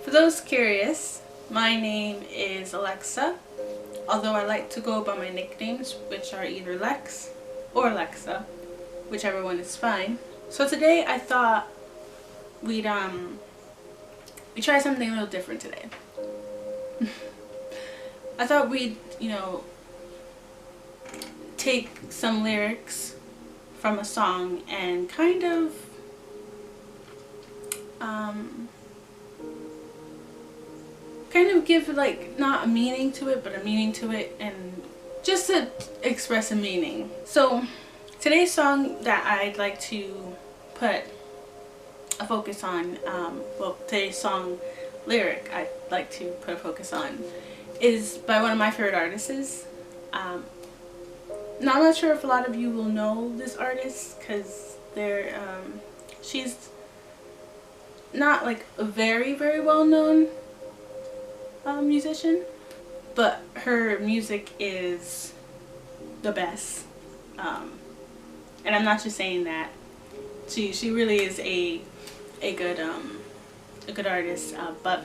For those curious, my name is Alexa, although I like to go by my nicknames, which are either Lex or Alexa, whichever one is fine. So today I thought we'd try something a little different today. I thought we'd, take some lyrics from a song and kind of give like not a meaning to it, but a meaning to it, and just to express a meaning. So today's song that I'd like to put a focus on, today's song lyric I'd like to put a focus on is by one of my favorite artists. Now I'm not sure if a lot of you will know this artist because she's not like a very well known musician, but her music is the best, and I'm not just saying that. She really is a good artist, but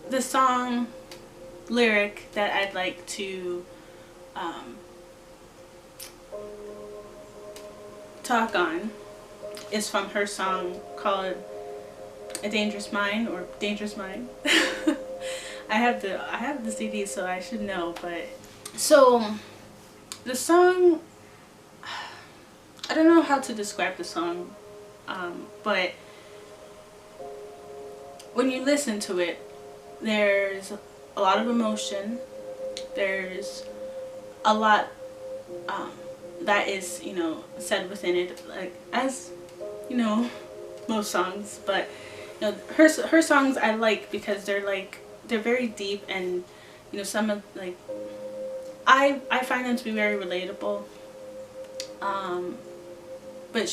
the song lyric that I'd like to talk on is from her song called A Dangerous Mind, or Dangerous Mind. I have the CD, so I should know. But so the song, I don't know how to describe the song, but when you listen to it, there's a lot of emotion. There's a lot that is, said within it, like as most songs. But her songs I like because they're very deep, and some of I find them to be very relatable. But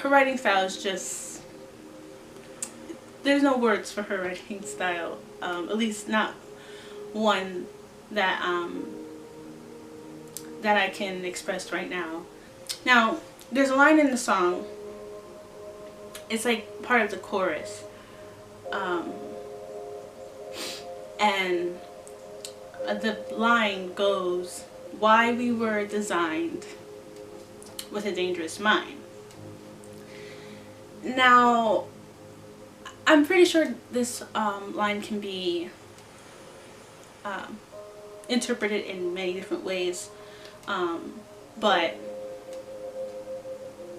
her writing style is just, there's no words for her writing style, at least not one that I can express right now. Now, there's a line in the song, it's like part of the chorus, and the line goes, "Why we were designed with a dangerous mind." Now, I'm pretty sure this line can be interpreted in many different ways, but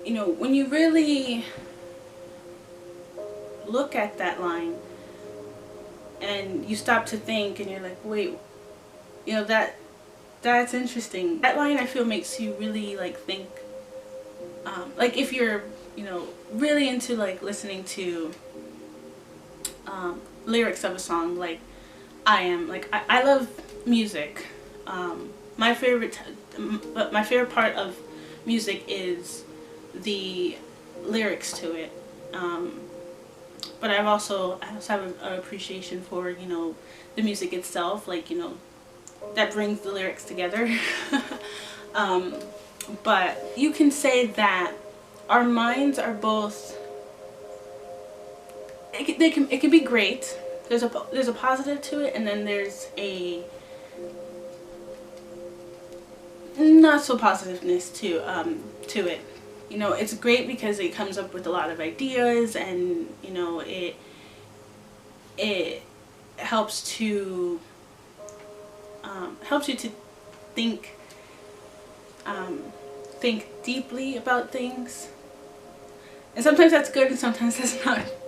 when you really look at that line and you stop to think and you're like, wait, that's interesting. That line, I feel, makes you really think, like if you're really into listening to lyrics of a song, like I am. I love music. My favorite part of music is the lyrics to it. But I also have an appreciation for the music itself, that brings the lyrics together. But you can say that our minds are both. It can be great. There's a positive to it, and then there's a not so positiveness to it. It's great because it comes up with a lot of ideas, and it helps you to think deeply about things, and sometimes that's good and sometimes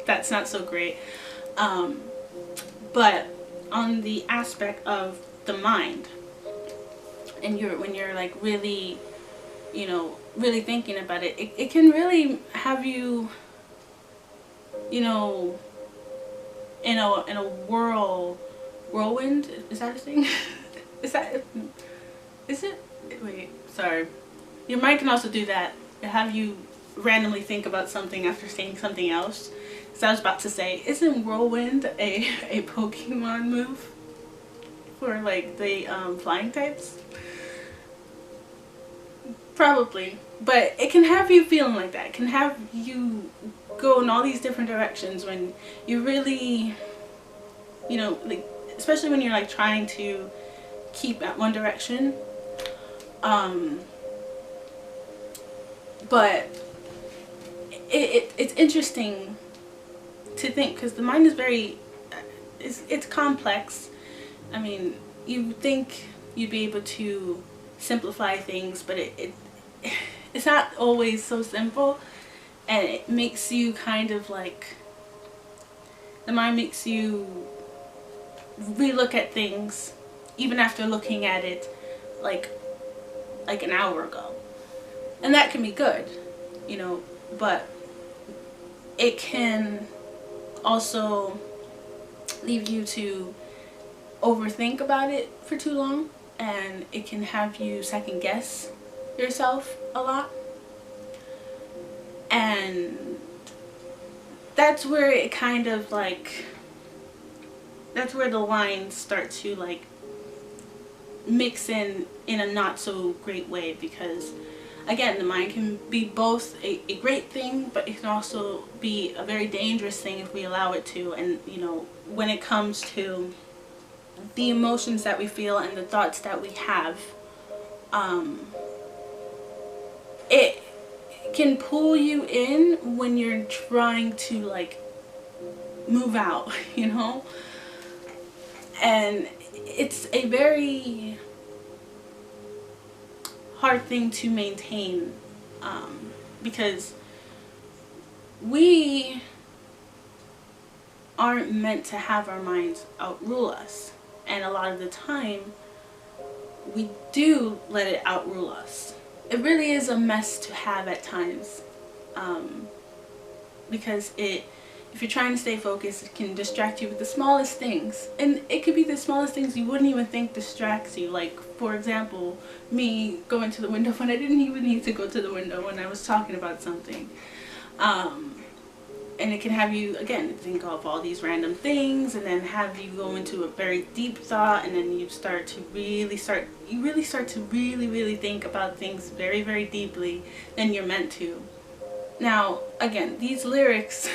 that's not so great. But on the aspect of the mind, and when you're really really thinking about it, it can really have you in a whirlwind. Is that a thing? Is it? Wait, sorry. Your mind can also do that. Have you randomly think about something after saying something else. So I was about to say, isn't Whirlwind a Pokemon move for the flying types? Probably, but it can have you feeling like that. It can have you go in all these different directions when you really, you know, like, especially when you're like trying to keep at one direction. But it's interesting to think, because the mind is very, it's complex. I mean, you think you'd be able to simplify things, but it's not always so simple, and it makes you kind of like, the mind makes you relook at things even after looking at it like an hour ago. And that can be good, you know, but it can also leave you to overthink about it for too long, and it can have you second guess yourself a lot. And that's where it kind of like, that's where the lines start to like mix in a not so great way, because again, the mind can be both a great thing, but it can also be a very dangerous thing if we allow it to. And you know, when it comes to the emotions that we feel and the thoughts that we have, it can pull you in when you're trying to like move out, you know. And it's a very hard thing to maintain, because we aren't meant to have our minds outrule us, and a lot of the time we do let it outrule us. It really is a mess to have at times, because if you're trying to stay focused, it can distract you with the smallest things. And it could be the smallest things you wouldn't even think distracts you. Like, for example, me going to the window when I didn't even need to go to the window when I was talking about something. And it can have you, again, think of all these random things, and then have you go into a very deep thought, and then you really start to really think about things very, very deeply than you're meant to. Now, again, these lyrics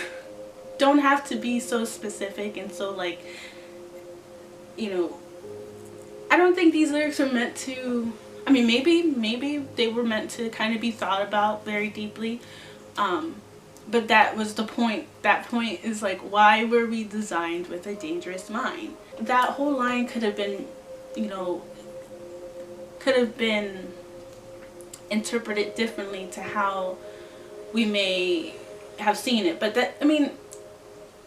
don't have to be so specific and so like, you know, I don't think these lyrics are meant to, I mean, maybe they were meant to kind of be thought about very deeply, but that was the point. That point is like, why were we designed with a dangerous mind? That whole line could have been, you know, could have been interpreted differently to how we may have seen it. But that, I mean,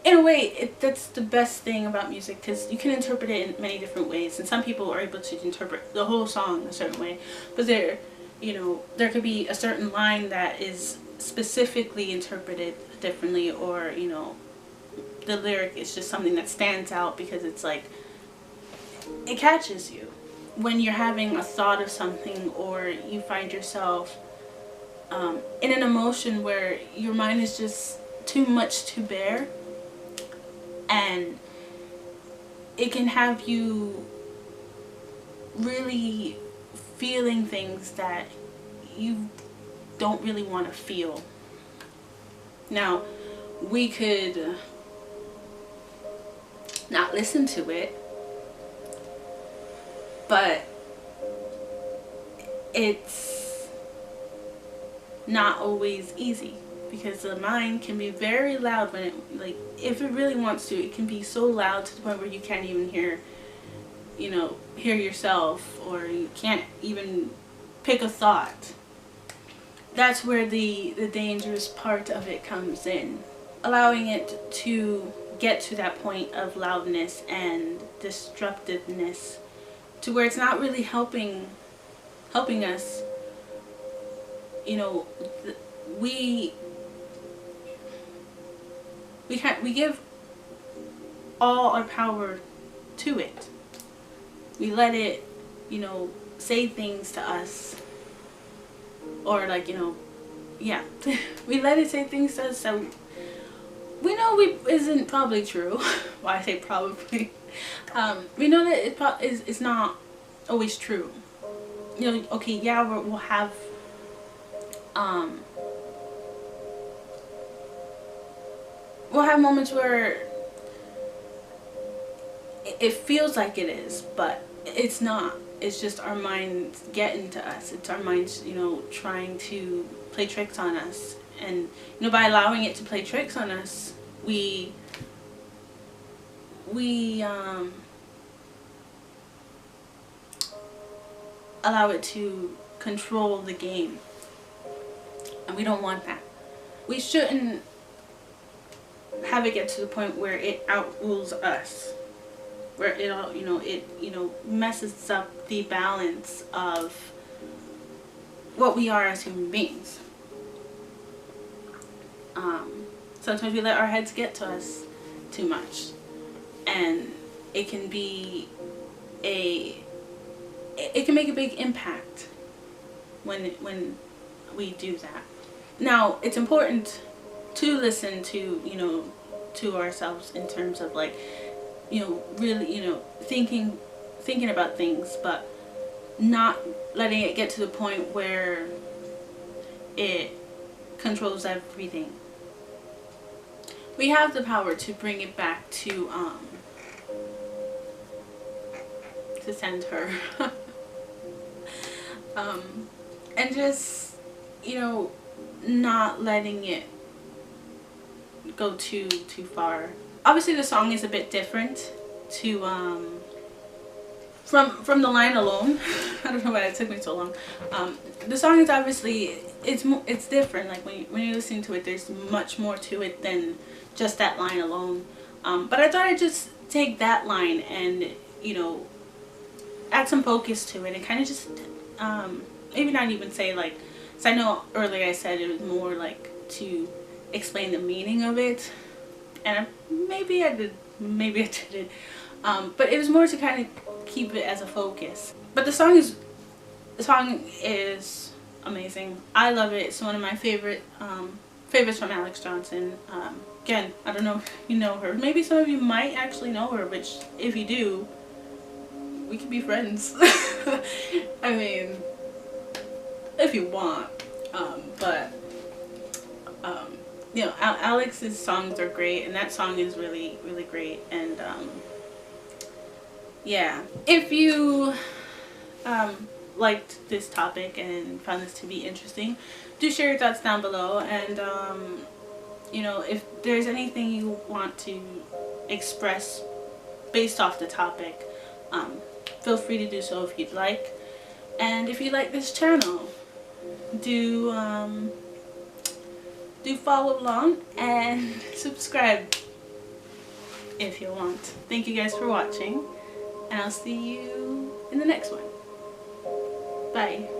in a way, that's the best thing about music, because you can interpret it in many different ways, and some people are able to interpret the whole song a certain way. But there, you know, there could be a certain line that is specifically interpreted differently, or you know, the lyric is just something that stands out because it's like, it catches you when you're having a thought of something, or you find yourself in an emotion where your mind is just too much to bear. And it can have you really feeling things that you don't really want to feel. Now, we could not listen to it, but it's not always easy, because the mind can be very loud when it, like, if it really wants to, it can be so loud to the point where you can't even hear, you know, hear yourself, or you can't even pick a thought. That's where the dangerous part of it comes in. Allowing it to get to that point of loudness and destructiveness, to where it's not really helping us. You know, we give all our power to it. We let it, you know, say things to us, or like, you know, yeah, we let it say things to us that we know isn't probably true. Why I say probably. We know that it's not always true. You know, okay, yeah, we'll have we'll have moments where it feels like it is, but it's not. It's just our minds getting to us. It's our minds, you know, trying to play tricks on us. And, you know, by allowing it to play tricks on us, we allow it to control the game. And we don't want that. We shouldn't have it get to the point where it outrules us, where it all, it messes up the balance of what we are as human beings. Sometimes we let our heads get to us too much, and it can be it can make a big impact when we do that. Now, it's important to listen to, to ourselves in terms of, like, really, thinking about things, but not letting it get to the point where it controls everything. We have the power to bring it back to center. And just, not letting it go too far. Obviously the song is a bit different to from the line alone. I don't know why it took me so long. The song is obviously, it's different. Like when you listen to it, there's much more to it than just that line alone. But I thought I'd just take that line and, add some focus to it and kind of just maybe not even say, like, so I know earlier I said it was more like to explain the meaning of it, and maybe I didn't, but it was more to kind of keep it as a focus. But the song is amazing. I love it. It's one of my favorites from Alexz Johnson. Again, I don't know if you know her. Maybe some of you might actually know her, which if you do, we could be friends. I mean, if you want. Alex's songs are great, and that song is really, really great. And yeah, if you liked this topic and found this to be interesting, do share your thoughts down below. And if there's anything you want to express based off the topic, feel free to do so if you'd like. And if you like this channel, do follow along and subscribe if you want. Thank you guys for watching, and I'll see you in the next one. Bye.